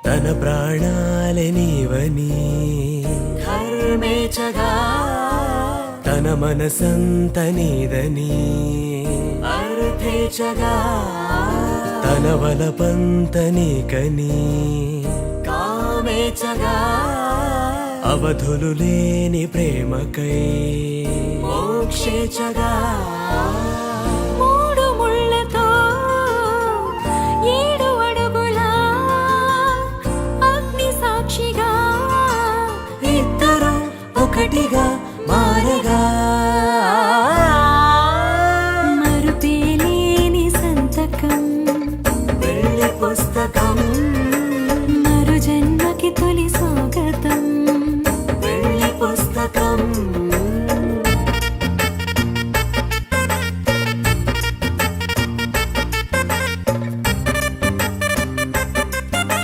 తన ప్రాణాలే నీవని ధర్మేచగా తన మనసంత నీదని అర్థేచగా తన వలపంత నీకని కామేచగా అవధులు లేని ప్రేమకై మోక్షేచగా మూడు ముళ్ళతో 7 అడుగుల అగ్ని సాక్షిగా ఇద్దరు ఒకటిగా మారగా